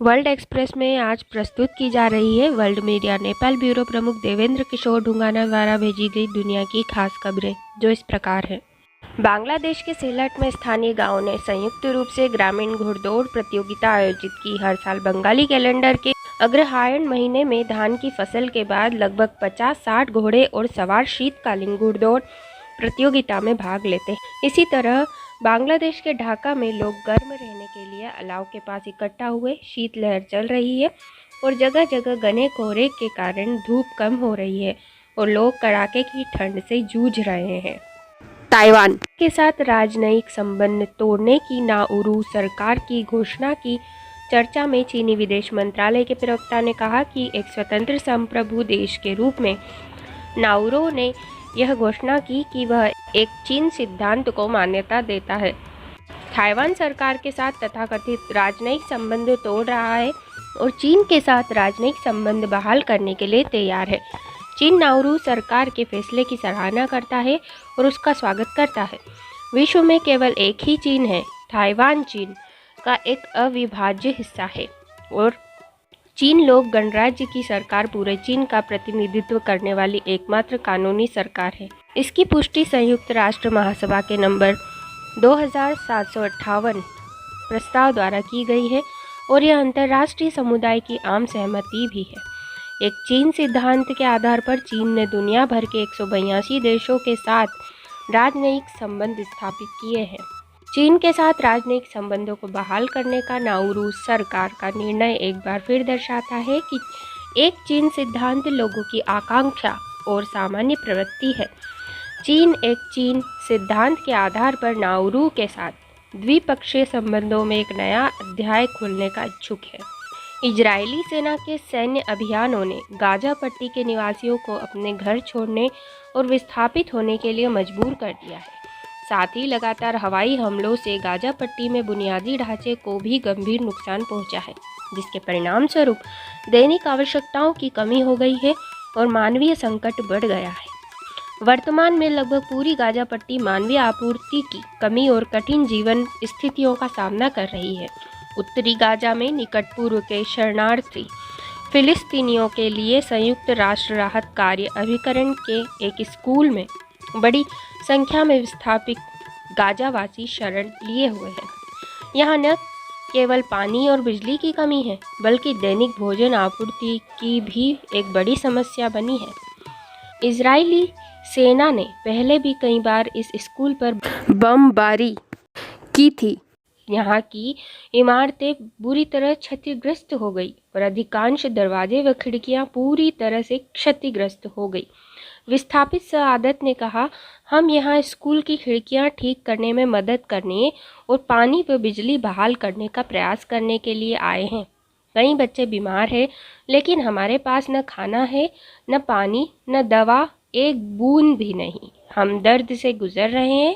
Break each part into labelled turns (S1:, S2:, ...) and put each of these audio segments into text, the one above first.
S1: World express में आज प्रस्तुत की जा रही है वर्ल्ड मीडिया नेपाल ब्यूरो प्रमुख देवेंद्र किशोर ढुंगाना द्वारा भेजी गई दुनिया की खास खबरें, जो इस प्रकार है। बांग्लादेश के सिलहट में स्थानीय गांव ने संयुक्त रूप से ग्रामीण घुड़दौड़ प्रतियोगिता आयोजित की। हर साल बंगाली कैलेंडर के अग्रहायण महीने में धान की फसल के बाद लगभग 50-60 घोड़े और सवार शीतकालीन घुड़दौड़ प्रतियोगिता में भाग लेते हैं। इसी तरह बांग्लादेश के ढाका में लोग गर्म रहने के लिए अलाव के पास इकट्ठा हुए। शीतलहर चल रही है और जगह जगह घने कोहरे के कारण धूप कम हो रही है और लोग कड़ाके की ठंड से जूझ रहे हैं। ताइवान के साथ राजनयिक संबंध तोड़ने की नाउरू सरकार की घोषणा की चर्चा में चीनी विदेश मंत्रालय के प्रवक्ता ने कहा कि एक स्वतंत्र संप्रभु देश के रूप में नाउरू ने यह घोषणा की कि वह एक चीन सिद्धांत को मान्यता देता है। ताइवान सरकार के साथ तथाकथित राजनयिक संबंध तोड़ रहा है और चीन के साथ राजनयिक संबंध बहाल करने के लिए तैयार है। चीन नाउरू सरकार के फैसले की सराहना करता है और उसका स्वागत करता है। विश्व में केवल एक ही चीन है। ताइवान चीन का एक अविभाज्य हिस्सा है और चीन लोक गणराज्य की सरकार पूरे चीन का प्रतिनिधित्व करने वाली एकमात्र कानूनी सरकार है। इसकी पुष्टि संयुक्त राष्ट्र महासभा के नंबर 2758 प्रस्ताव द्वारा की गई है और यह अंतर्राष्ट्रीय समुदाय की आम सहमति भी है। एक चीन सिद्धांत के आधार पर चीन ने दुनिया भर के 182 देशों के साथ राजनयिक संबंध स्थापित किए हैं। चीन के साथ राजनयिक संबंधों को बहाल करने का नाउरू सरकार का निर्णय एक बार फिर दर्शाता है कि एक चीन सिद्धांत लोगों की आकांक्षा और सामान्य प्रवृत्ति है। चीन एक चीन सिद्धांत के आधार पर नाउरू के साथ द्विपक्षीय संबंधों में एक नया अध्याय खोलने का इच्छुक है। इजरायली सेना के सैन्य अभियानों ने गाजा पट्टी के निवासियों को अपने घर छोड़ने और विस्थापित होने के लिए मजबूर कर दिया है। साथ ही लगातार हवाई हमलों से गाजा पट्टी में बुनियादी ढांचे को भी गंभीर नुकसान पहुंचा है, जिसके परिणाम स्वरूप दैनिक आवश्यकताओं की कमी हो गई है और मानवीय संकट बढ़ गया है। वर्तमान में लगभग पूरी गाजा पट्टी मानवीय आपूर्ति की कमी और कठिन जीवन स्थितियों का सामना कर रही है। उत्तरी गाजा में निकट पूर्व के शरणार्थी फिलिस्तीनियों के लिए संयुक्त राष्ट्र राहत कार्य अभिकरण के एक स्कूल में बड़ी संख्या में विस्थापित गाजावासी शरण लिए हुए हैं। यहाँ न केवल पानी और बिजली की कमी है, बल्कि दैनिक भोजन आपूर्ति की भी एक बड़ी समस्या बनी है। इजरायली सेना ने पहले भी कई बार इस स्कूल पर बमबारी की थी। यहाँ की इमारतें बुरी तरह क्षतिग्रस्त हो गई और अधिकांश दरवाजे व खिड़कियाँ पूरी तरह से क्षतिग्रस्त हो गई। विस्थापित सआदत ने कहा, हम यहाँ स्कूल की खिड़कियाँ ठीक करने में मदद करने और पानी व बिजली बहाल करने का प्रयास करने के लिए आए हैं। कई बच्चे बीमार हैं, लेकिन हमारे पास न खाना है, न पानी, न दवा, एक बूंद भी नहीं। हम दर्द से गुजर रहे हैं।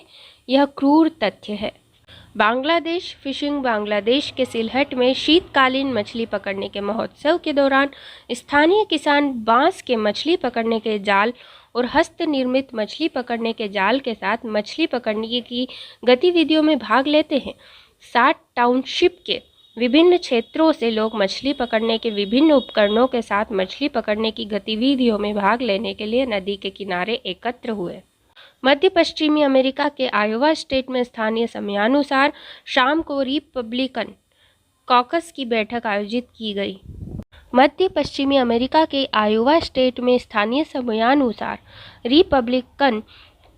S1: यह क्रूर तथ्य है। बांग्लादेश फिशिंग बांग्लादेश के सिलहट में शीतकालीन मछली पकड़ने के महोत्सव के दौरान स्थानीय किसान बांस के मछली पकड़ने के जाल और हस्त निर्मित मछली पकड़ने के जाल के साथ मछली पकड़ने की गतिविधियों में भाग लेते हैं। 60 टाउनशिप के विभिन्न क्षेत्रों से लोग मछली पकड़ने के विभिन्न उपकरणों के साथ मछली पकड़ने की गतिविधियों में भाग लेने के लिए नदी के किनारे एकत्र हुए। मध्य पश्चिमी अमेरिका के आयोवा स्टेट में स्थानीय समयानुसार शाम को रिपब्लिकन कॉकस की बैठक आयोजित की गई। मध्य पश्चिमी अमेरिका के आयोवा स्टेट में स्थानीय समयानुसार रिपब्लिकन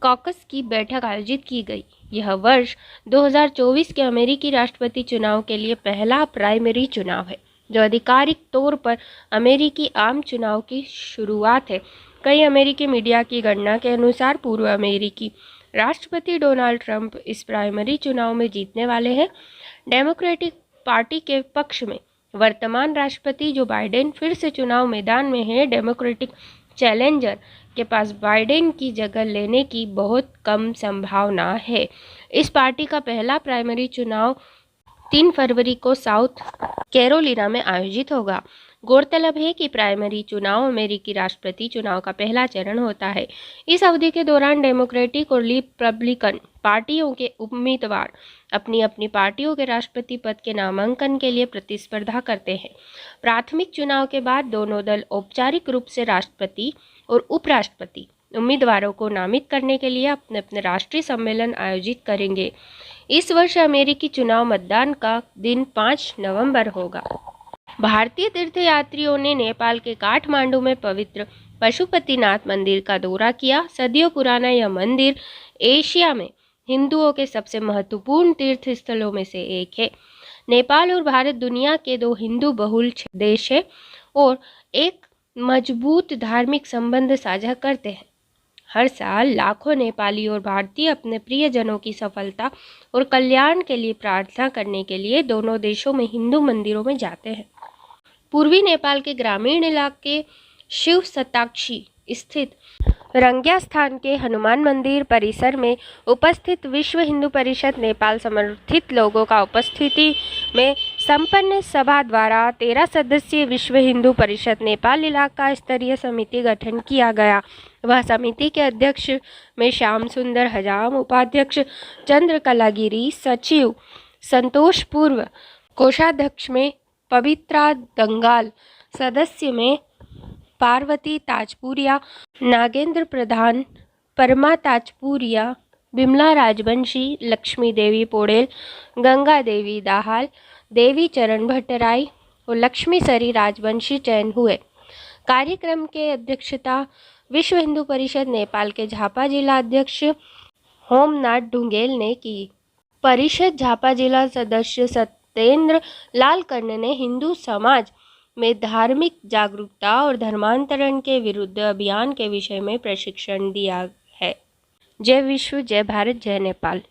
S1: कॉकस की बैठक आयोजित की गई। यह वर्ष 2024 के अमेरिकी राष्ट्रपति चुनाव के लिए पहला प्राइमरी चुनाव है, जो आधिकारिक तौर पर अमेरिकी आम चुनाव की शुरुआत है। कई अमेरिकी मीडिया की गणना के अनुसार पूर्व अमेरिकी राष्ट्रपति डोनाल्ड ट्रंप इस प्राइमरी चुनाव में जीतने वाले हैं। डेमोक्रेटिक पार्टी के पक्ष में वर्तमान राष्ट्रपति जो बाइडेन फिर से चुनाव मैदान में है। डेमोक्रेटिक चैलेंजर के पास बाइडेन की जगह लेने की बहुत कम संभावना है। इस पार्टी का पहला प्राइमरी चुनाव 3 फरवरी को साउथ कैरोलिना में आयोजित होगा। गौरतलब है कि प्राइमरी चुनाव अमेरिकी राष्ट्रपति चुनाव का पहला चरण होता है। इस अवधि के दौरान डेमोक्रेटिक और रिपब्लिकन पार्टियों के उम्मीदवार अपनी अपनी पार्टियों के राष्ट्रपति पद के नामांकन के लिए प्रतिस्पर्धा करते हैं। प्राथमिक चुनाव के बाद दोनों दल औपचारिक रूप से राष्ट्रपति और उपराष्ट्रपति उम्मीदवारों को नामित करने के लिए अपने अपने राष्ट्रीय सम्मेलन आयोजित करेंगे। इस वर्ष अमेरिकी चुनाव मतदान का दिन 5 नवंबर होगा। भारतीय तीर्थयात्रियों ने नेपाल के काठमांडू में पवित्र पशुपतिनाथ मंदिर का दौरा किया। सदियों पुराना यह मंदिर एशिया में हिंदुओं के सबसे महत्वपूर्ण तीर्थ स्थलों में से एक है। नेपाल और भारत दुनिया के दो हिंदू बहुल देश है और एक मजबूत धार्मिक संबंध साझा करते हैं। हर साल लाखों नेपाली और भारतीय अपने प्रियजनों की सफलता और कल्याण के लिए प्रार्थना करने के लिए दोनों देशों में हिंदू मंदिरों में जाते हैं। पूर्वी नेपाल के ग्रामीण इलाके शिव सताक्षी स्थित रंग्या स्थान के हनुमान मंदिर परिसर में उपस्थित विश्व हिंदू परिषद नेपाल समर्थित लोगों का उपस्थिति में संपन्न सभा द्वारा 13 सदस्यीय विश्व हिंदू परिषद नेपाल इलाका स्तरीय समिति गठन किया गया। वह समिति के अध्यक्ष में श्याम सुंदर हजाम, उपाध्यक्ष चंद्रकला गिरी, सचिव संतोष पूर्व, कोषाध्यक्ष में पवित्रा दंगाल, सदस्य में पार्वती ताजपुरिया, नागेंद्र प्रधान, परमा ताजपुरिया, बिमला राजवंशी, लक्ष्मी देवी पोड़ेल, गंगा देवी दाहाल, देवी चरण भट्टराई और लक्ष्मी सरी राजवंशी चयन हुए। कार्यक्रम के अध्यक्षता विश्व हिंदू परिषद नेपाल के झापा जिला अध्यक्ष होमनाथ ढुंगेल ने की। परिषद झापा जिला सदस्य सत्येंद्र लाल कर्ण ने हिंदू समाज में धार्मिक जागरूकता और धर्मांतरण के विरुद्ध अभियान के विषय में प्रशिक्षण दिया है। जय विश्व, जय भारत, जय नेपाल।